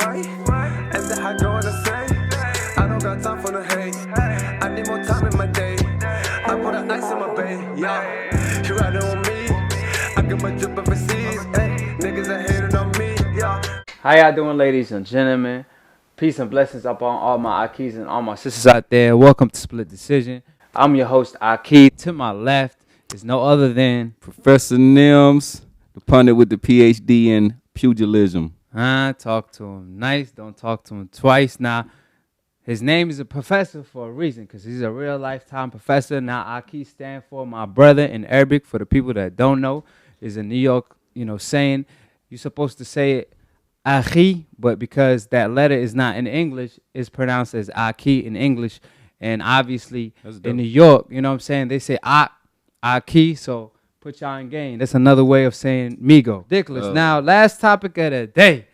After I go and say, I don't got time for the hate. I need more time in my day. I put the ice in my bay, yeah. You riding on me. I get my drip overseas. Hey, niggas are hating on me, yeah. How y'all doing, ladies and gentlemen? Peace and blessings up on all my Akis and all my sisters out there. Welcome to Split Decision. I'm your host, Aki. To my left is no other than Professor Nims, the pundit with the PhD in pugilism. Talk to him nice. Don't talk to him twice. Now, his name is a professor for a reason because he's a real lifetime professor. Now, Aki stand for my brother in Arabic. For the people that don't know, is a New York, saying. You're supposed to say it Aki, but because that letter is not in English, it's pronounced as Aki in English. And obviously, in New York, you know what I'm saying, they say Aki, so put y'all in game. That's another way of saying Migo. Ridiculous. Now, last topic of the day.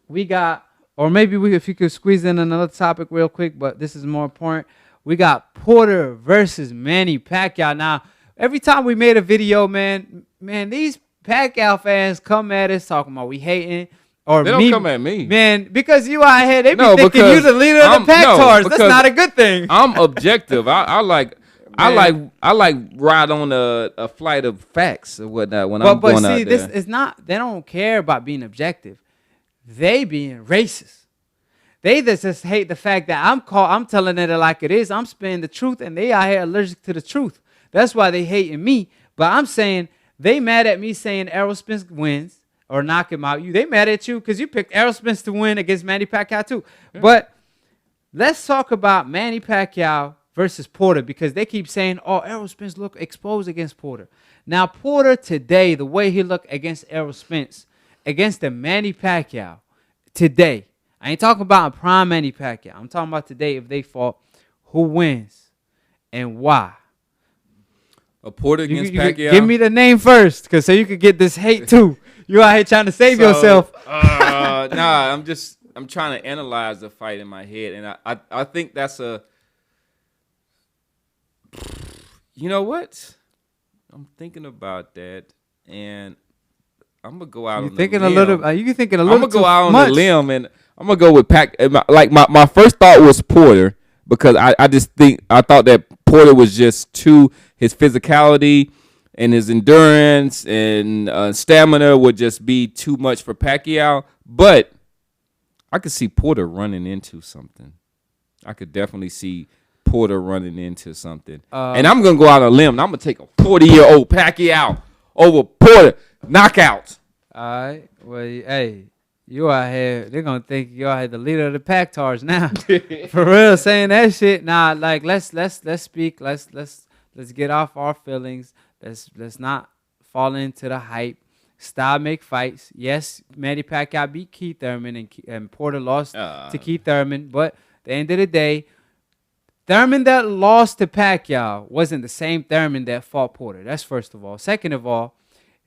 We got, or maybe if you could squeeze in another topic real quick, but this is more important. We got Porter versus Manny Pacquiao. Now, every time we made a video, man, these Pacquiao fans come at us talking about we hating. Or they don't come at me. Man, because you out here, they be thinking you the leader of the Pac-Tars. That's not a good thing. I'm objective. I like ride on a flight of facts or whatnot when I'm going out there. This is not, they don't care about being objective. They being racist. They just hate the fact that I'm telling it like it is. I'm spitting the truth, and they out here allergic to the truth. That's why they hating me. But I'm saying they mad at me saying Errol Spence wins or knock him out. They mad at you because you picked Errol Spence to win against Manny Pacquiao too. Yeah. But let's talk about Manny Pacquiao versus Porter because they keep saying, oh, Errol Spence look exposed against Porter. Now, Porter today, the way he looked against Errol Spence, against the Manny Pacquiao today, I ain't talking about a prime Manny Pacquiao. I'm talking about today if they fought, who wins and why? A Porter against Pacquiao? Give me the name first so you could get this hate too. You out here trying to save yourself. I'm trying to analyze the fight in my head, and I think that's you know what? I'm thinking about that, and I'm gonna go out on the limb. You thinking a little? I'm gonna go out on the limb, and I'm gonna go with Pac. Like my first thought was Porter because I thought that Porter was just his physicality and his endurance and stamina would just be too much for Pacquiao. But I could see Porter running into something. I could definitely see Porter running into something. And I'm going to go out on a limb. And I'm going to take a 40-year-old Pacquiao over Porter. Knockout. All right. Well, hey, you out here. They're going to think you out here the leader of the Pac-Tars now. For real, saying that shit. Nah, like, let's speak. Let's get off our feelings. Let's not fall into the hype. Style make fights. Yes, Manny Pacquiao beat Keith Thurman and Porter lost to Keith Thurman. But at the end of the day, Thurman that lost to Pacquiao wasn't the same Thurman that fought Porter. That's first of all. Second of all,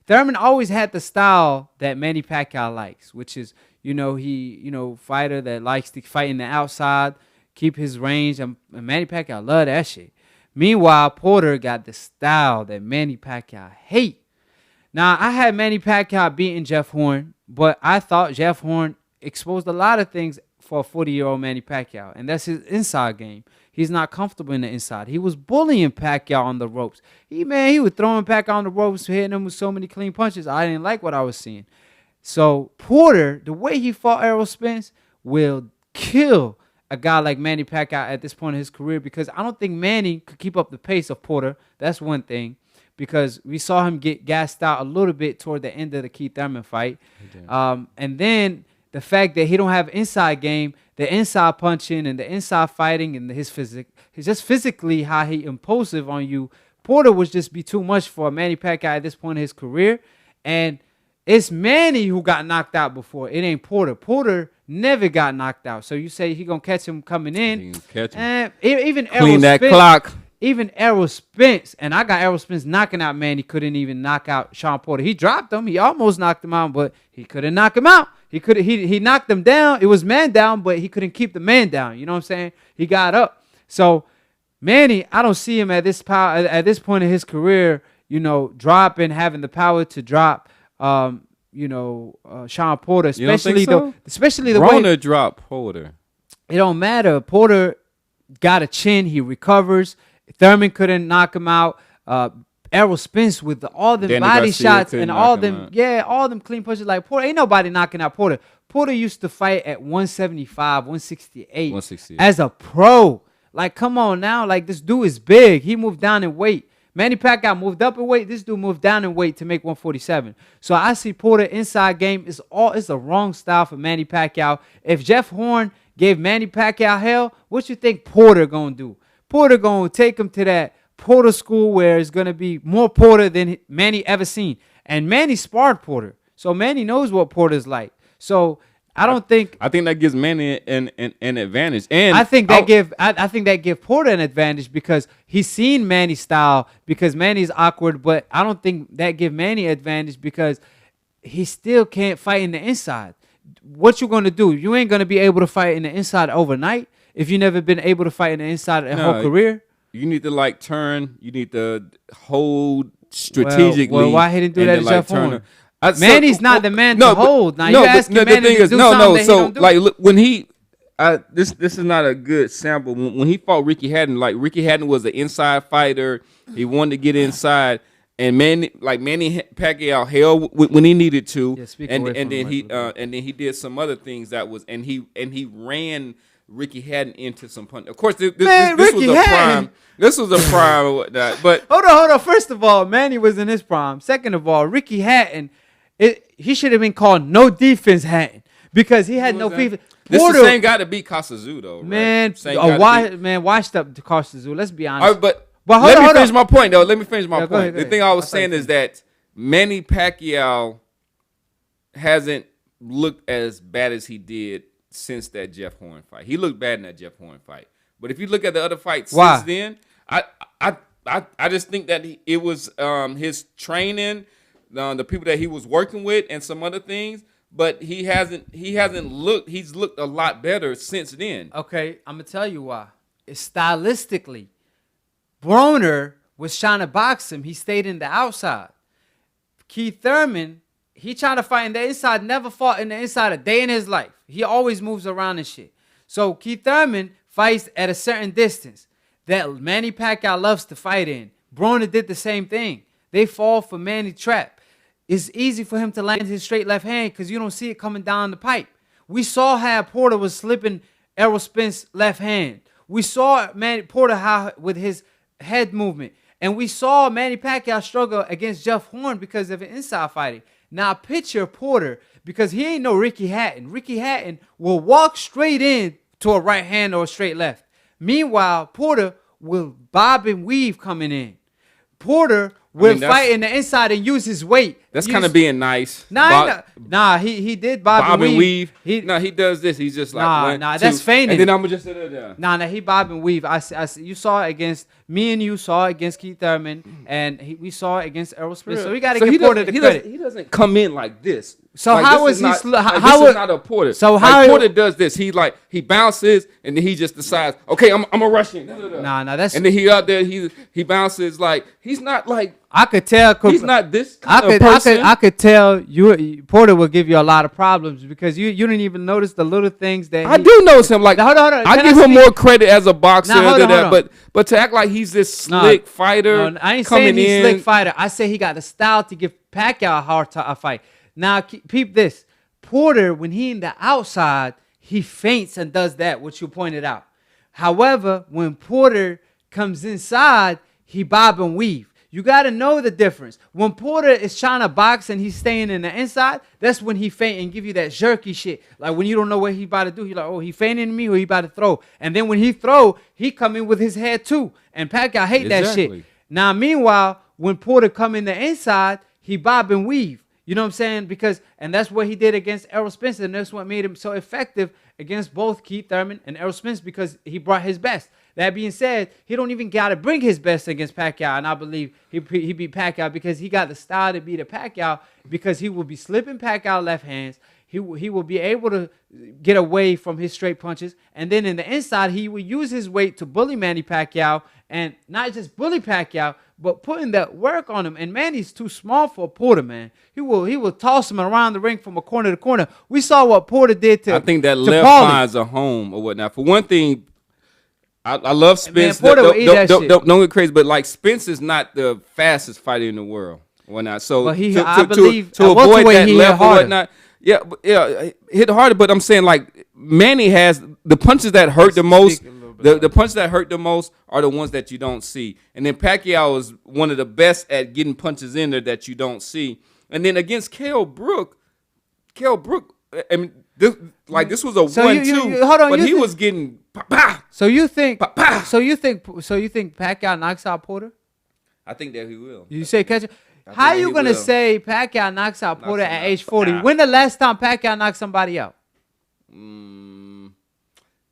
Thurman always had the style that Manny Pacquiao likes, which is, fighter that likes to fight in the outside, keep his range. And Manny Pacquiao love that shit. Meanwhile, Porter got the style that Manny Pacquiao hate. Now, I had Manny Pacquiao beating Jeff Horn, but I thought Jeff Horn exposed a lot of things for a 40-year-old Manny Pacquiao, and that's his inside game. He's not comfortable in the inside. He was bullying Pacquiao on the ropes. He was throwing Pacquiao on the ropes, hitting him with so many clean punches. I didn't like what I was seeing. So Porter, the way he fought Errol Spence, will kill a guy like Manny Pacquiao at this point in his career because I don't think Manny could keep up the pace of Porter. That's one thing because we saw him get gassed out a little bit toward the end of the Keith Thurman fight. And then the fact that he don't have inside game, the inside punching and the inside fighting and his just physically how he impulsive on you. Porter would just be too much for Manny Pacquiao at this point in his career. And it's Manny who got knocked out before. It ain't Porter. Porter never got knocked out. So you say he gonna catch him coming in. Even clean that clock. Even Errol Spence, and I got Errol Spence knocking out Manny, couldn't even knock out Shawn Porter. He dropped him. He almost knocked him out, but he couldn't knock him out. He knocked him down. It was man down, but he couldn't keep the man down. You know what I'm saying? He got up. So Manny, I don't see him at this point in his career, having the power to drop Shawn Porter, You don't think especially the Rona way dropped Porter. it don't matter. Porter got a chin, he recovers. Thurman couldn't knock him out. Errol Spence with all them Danny body Garcia shots couldn't and all knock him them, out. all them clean punches like Porter. Ain't nobody knocking out Porter. Porter used to fight at 175, 168 168. as a pro. Like, come on now. Like, this dude is big. He moved down in weight. Manny Pacquiao moved up in weight. This dude moved down in weight to make 147. So I see Porter inside game is the wrong style for Manny Pacquiao. If Jeff Horn gave Manny Pacquiao hell, what you think Porter gonna do? Porter gonna take him to that Porter school where it's gonna be more Porter than Manny ever seen. And Manny sparred Porter, so Manny knows what Porter's like. So I think that gives Manny an advantage, and I think that give Porter an advantage because he's seen Manny's style, because Manny's awkward. But I don't think that give Manny an advantage because he still can't fight in the inside. What you gonna do? You ain't gonna be able to fight in the inside overnight if you never been able to fight in the inside your whole career. You need to turn. You need to hold strategically. Well, why he didn't do that to Jeff Horn? Manny's not the man to hold. Now you asking the Manny thing to is, do something that he don't do. like look, when he, this is not a good sample. When he fought Ricky Hatton, like Ricky Hatton was an inside fighter. He wanted to get inside, and Manny Pacquiao held when he needed to, and then he did some other things and he ran Ricky Hatton into some punch. Of course, this was a prime. This was a prime or whatnot. But hold on. First of all, Manny was in his prime. Second of all, Ricky Hatton, he should have been called no defense Hatton because he had no defense. This is the same guy to beat Casazu though, right? Man, washed up to Casazu. Let's be honest. But let me finish my point though. Let me finish my point. The thing I was saying is that Manny Pacquiao hasn't looked as bad as he did since that Jeff Horn fight. He looked bad in that Jeff Horn fight. But if you look at the other fights since then, I just think that it was his training, the people that he was working with, and some other things. But he hasn't looked. He's looked a lot better since then. Okay, I'm gonna tell you why. It's stylistically, Broner was trying to box him. He stayed in the outside. Keith Thurman, he tried to fight in the inside. Never fought in the inside a day in his life. He always moves around and shit. So Keith Thurman fights at a certain distance that Manny Pacquiao loves to fight in. Broner did the same thing. They fall for Manny trap. It's easy for him to land his straight left hand because you don't see it coming down the pipe. We saw how Porter was slipping Errol Spence left hand. We saw Porter how with his head movement. And we saw Manny Pacquiao struggle against Jeff Horn because of inside fighting. Now picture Porter, because he ain't no Ricky Hatton. Ricky Hatton will walk straight in to a right hand or a straight left. Meanwhile, Porter will bob and weave coming in. Porter will fight in the inside and use his weight. That's kind of being nice. Nah, he did bob and weave. He does this. He's just like that's feigning. And then I'm just there. Nah, he bob and weave. You saw it against me and you saw it against Keith Thurman, and we saw it against Errol Spence. So we got to give Porter the credit. He doesn't come in like this. So like, how was he? This is not a Porter. So how Porter does this? He bounces and then he just decides, okay, I'm a rush in. Nah, that's. And then he out there, he bounces like he's not like. I could tell. He's not this kind of person. I could tell Porter will give you a lot of problems because you didn't even notice the little things that I do notice him. Like hold on. I give him more credit as a boxer than that. But to act like he's this slick fighter, I ain't saying he's a slick fighter. I say he got the style to give Pacquiao a hard fight. Now peep this. Porter, when he in the outside, he feints and does that, which you pointed out. However, when Porter comes inside, he bob and weave. You got to know the difference. When Porter is trying to box and he's staying in the inside, that's when he feint and give you that jerky shit. Like when you don't know what he about to do, he like, oh, he feinting me or he about to throw. And then when he throw, he come in with his head too. And Pacquiao hate that shit. Now, meanwhile, when Porter come in the inside, he bob and weave. You know what I'm saying? And that's what he did against Errol Spence, and that's what made him so effective against both Keith Thurman and Errol Spence because he brought his best. That being said, he don't even got to bring his best against Pacquiao, and I believe he beat Pacquiao because he got the style to beat a Pacquiao because he will be slipping Pacquiao left hands. he will be able to get away from his straight punches. And then in the inside, he will use his weight to bully Manny Pacquiao, and not just bully Pacquiao, but putting that work on him. And Manny's too small for Porter, man. He will toss him around the ring from a corner to corner. We saw what Porter did to. I think that to left Paulie. finds a home or whatnot. For one thing, I love Spence. Man, Porter will eat that shit. Don't get crazy, but like Spence is not the fastest fighter in the world. Whatnot. So but he, to I believe, to avoid that level or harder. whatnot. Yeah, hit harder. But I'm saying like Manny has the punches that hurt the most. The punches that hurt the most are the ones that you don't see. And then Pacquiao is one of the best at getting punches in there that you don't see. And then against Kell Brook, I mean, this was a 1-2. Hold on, but he was getting. So you think Pacquiao knocks out Porter? I think that he will. You say catch it? How are you gonna say Pacquiao knocks out Porter at age 40? Nah. When the last time Pacquiao knocked somebody out?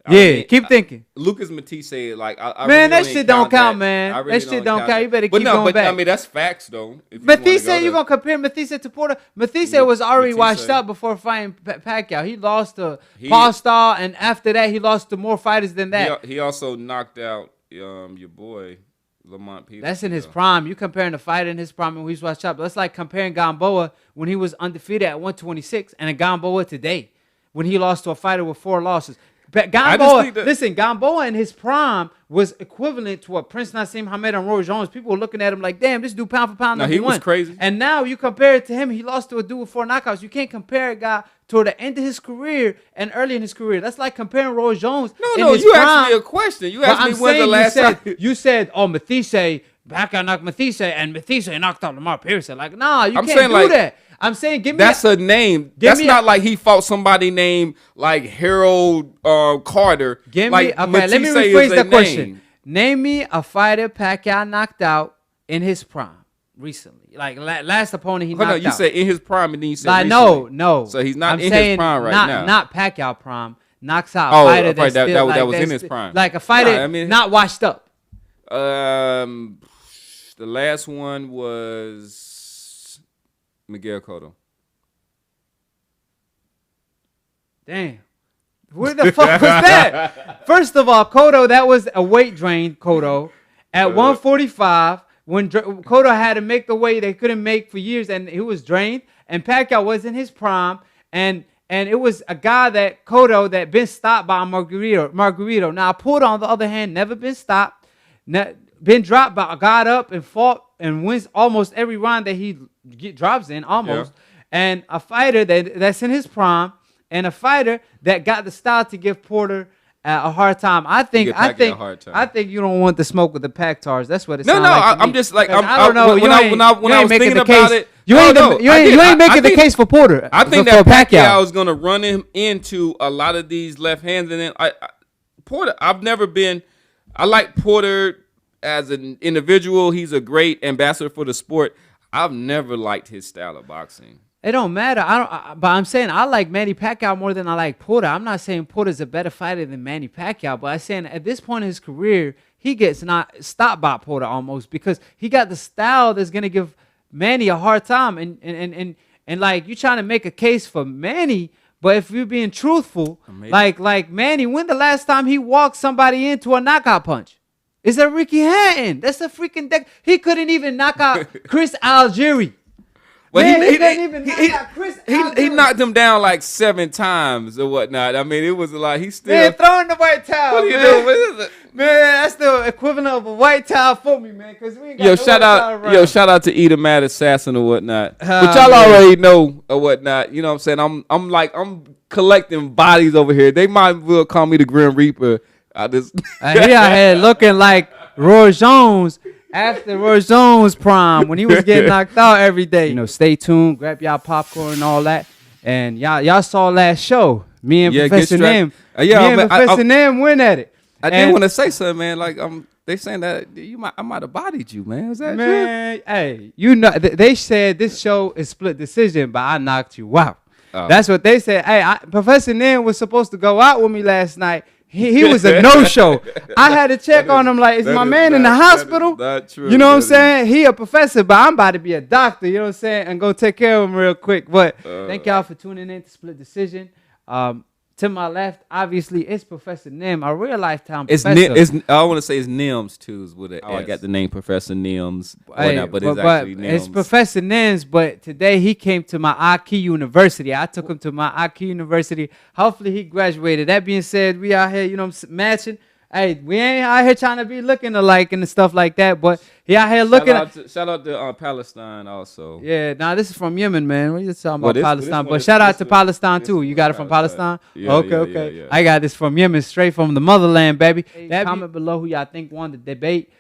Keep thinking. Lucas Matisse, like, I man, really that shit don't count, man. Really that shit don't count. You better keep no, going but, back. I mean, that's facts, though. Matisse, you gonna compare Matisse to Porter? Matisse was already washed up before fighting Pacquiao. He lost to Paul Starr, and after that, he lost to more fighters than that. He also knocked out your boy Lamont Peterson. That's in his prime. You comparing the fighter in his prime and when he was washed up. That's like comparing Gamboa when he was undefeated at 126 and a Gamboa today when he lost to a fighter with 4 losses. But Gamboa in his prime was equivalent to what Prince Nassim Hamed and Roy Jones. People were looking at him like, damn, this dude pound for pound number he one. was crazy. And now you compare it to him. He lost to a dude with 4 knockouts. You can't compare a guy toward the end of his career and early in his career. That's like comparing Roy Jones. No, you asked me a question. You asked me when's the last time. You said, oh, Matisse, Pacquiao knocked Matisse, and Matisse knocked out Lamar Pearson. Like, nah, you can't do that. I'm saying, give me that's a name. That's not like he fought somebody named like Harold Carter. Give like, me okay. Let me rephrase the question. Name me a fighter Pacquiao knocked out in his prime recently. Like last opponent he knocked out. You said in his prime, and then you said like, recently. No. So he's not in his prime right now. Not Pacquiao prime. Knocks out a fighter that was in his prime. Like a fighter not washed up. The last one was Miguel Cotto. Damn. Where the fuck was that? First of all, Cotto, that was a weight drain, Cotto. At 145, when Cotto had to make the weight they couldn't make for years, and he was drained, and Pacquiao was in his prime, and it was a guy that Cotto that been stopped by Margarito. Now, Porter, on the other hand, never been stopped, been dropped, but got up and fought and wins almost every round that he drops in, almost. Yeah. And a fighter that's in his prime, and a fighter that got the style to give Porter a hard time. I think you don't want the smoke with the Pactars. That's what it sounds like. I'm just like I don't know. When I was thinking about it, you ain't making the case for Porter. I think that Pacquiao is going to run him into a lot of these left hands, and then Porter. I like Porter as an individual. He's a great ambassador for the sport. I've never liked his style of boxing. It don't matter. But I'm saying I like Manny Pacquiao more than I like Porter. I'm not saying Porter's a better fighter than Manny Pacquiao, but I'm saying at this point in his career, he gets not stopped by Porter almost because he got the style that's gonna give Manny a hard time. And like you trying to make a case for Manny, but if you're being truthful, like Manny, when the last time he walked somebody into a knockout punch? Is that Ricky Hatton? That's a freaking deck. He couldn't even knock out Chris Algieri. Well, man, he knocked him down like 7 times or whatnot. I mean, it was a lot. He's still throwing the white towel. What are you doing? What is it? Man, that's the equivalent of a white towel for me, man. Cause we ain't got shout out to Eda Mad Assassin or whatnot. But y'all already know or whatnot. You know what I'm saying? I'm collecting bodies over here. They might well call me the Grim Reaper. He out here looking like Roy Jones. After Roy Jones' prime, when he was getting knocked out every day. Stay tuned, grab y'all popcorn and all that. And y'all saw last show. Me and Professor Nim. Professor Nim win at it. I did want to say something, man. Like they saying that I might have bodied you, man. Is that true? Hey, they said this show is split decision, but I knocked you out. Oh. That's what they said. Hey, Professor Nim was supposed to go out with me last night. he was a no-show. I had to check on him like, is my man in the hospital? Not true. You know what I'm saying? He a professor, but I'm about to be a doctor. You know what I'm saying? And go take care of him real quick. But thank y'all for tuning in to Split Decision. To my left, obviously, it's Professor Nim, a real lifetime professor. I want to say it's Nims too. Is with it. I got the name Professor Nims, but it's actually Nims. It's Professor Nims. But today he came to my IQ University. I took him to my IQ University. Hopefully he graduated. That being said, we out here, you know, matching. Hey, we ain't out here trying to be looking alike and stuff like that, but he out here looking. Shout out to Palestine also. Yeah, now this is from Yemen, man. We're just talking about Palestine, but shout out to Palestine too. You got it from Palestine? Yeah, okay. Yeah. I got this from Yemen, straight from the motherland, baby. Comment below who y'all think won the debate.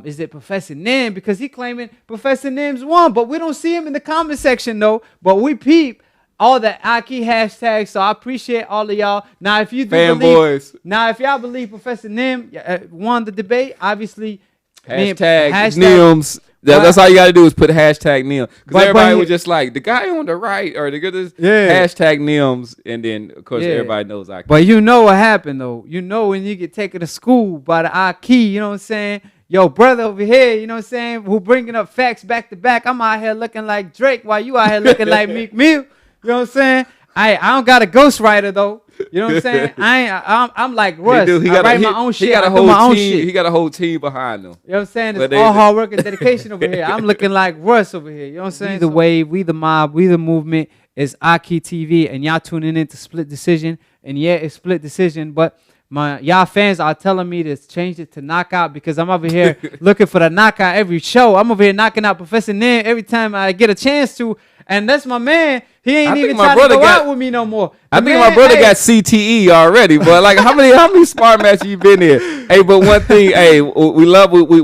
Is it Professor Nim? Because he claiming Professor Nim's won, but we don't see him in the comment section though. But we peep all the Aki hashtags, so I appreciate all of y'all. Now, if you do fanboys, if y'all believe Professor Nim won the debate, obviously hashtag Nims. That's all you got to do is put hashtag Nim. Because everybody was just like, the guy on the right, or the hashtag Nims, and then, of course, everybody knows Aki. But you know what happened, though. You know when you get taken to school by the Aki, you know what I'm saying? Yo, brother over here, you know what I'm saying, who bringing up facts back to back. I'm out here looking like Drake while you out here looking like Meek Mill. You know what I'm saying? I don't got a ghostwriter though. You know what I'm saying? I'm like Russ. I write my own shit. He got a whole team. He got a whole team behind him. You know what I'm saying? It's all hard work and dedication over here. I'm looking like Russ over here. You know what I'm saying? We the wave, we the mob, we the movement. It's Aki TV, and y'all tuning in to Split Decision. And yeah, it's Split Decision, but y'all fans are telling me to change it to knockout because I'm over here looking for the knockout every show. I'm over here knocking out Professor Nim every time I get a chance to. And that's my man. He ain't even trying to go out with me no more. I think my brother got CTE already. But like, how many smart matches you been in? Hey, but one thing,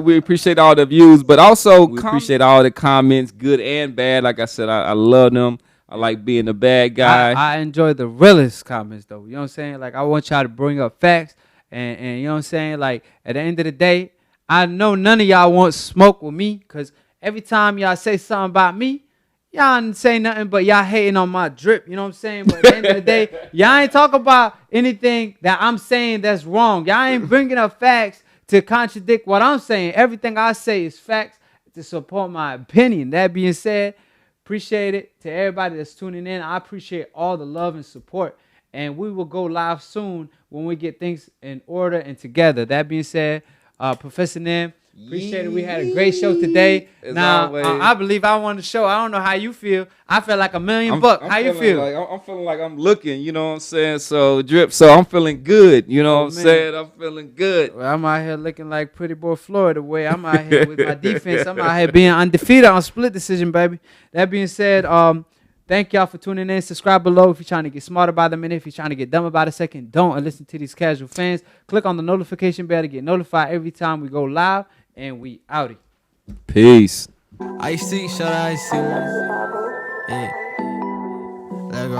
we appreciate all the views, but also we appreciate all the comments, good and bad. Like I said, I love them. I like being the bad guy. I enjoy the realest comments though. You know what I'm saying? Like, I want y'all to bring up facts, and you know what I'm saying? Like, at the end of the day, I know none of y'all want smoke with me, because every time y'all say something about me, y'all didn't say nothing but y'all hating on my drip. You know what I'm saying? But at the end of the day, y'all ain't talk about anything that I'm saying that's wrong. Y'all ain't bringing up facts to contradict what I'm saying. Everything I say is facts to support my opinion. That being said, appreciate it to everybody that's tuning in. I appreciate all the love and support. And we will go live soon when we get things in order and together. That being said, Professor Nim, appreciate it. We had a great show today. Now, I believe I won the show. I don't know how you feel. I feel like $1 million bucks. How you feel? I'm feeling like I'm looking, you know what I'm saying? So, drip. So, I'm feeling good. You know what I'm saying? I'm feeling good. Well, I'm out here looking like pretty boy Floyd the way I'm out here with my defense. I'm out here being undefeated on Split Decision, baby. That being said, thank y'all for tuning in. Subscribe below if you're trying to get smarter by the minute. If you're trying to get dumber by the second, don't. And listen to these casual fans. Click on the notification bell to get notified every time we go live. And we outie. Peace. I see, shout out, I see one. Hey, let go.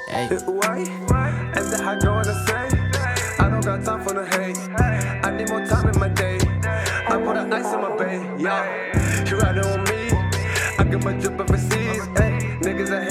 Hey. Why? And the I go to say, I don't got time for the hate. I need more time in my day. I put an ice in my bay. Yeah, you riding on me. I get my drip overseas. Hey, niggas are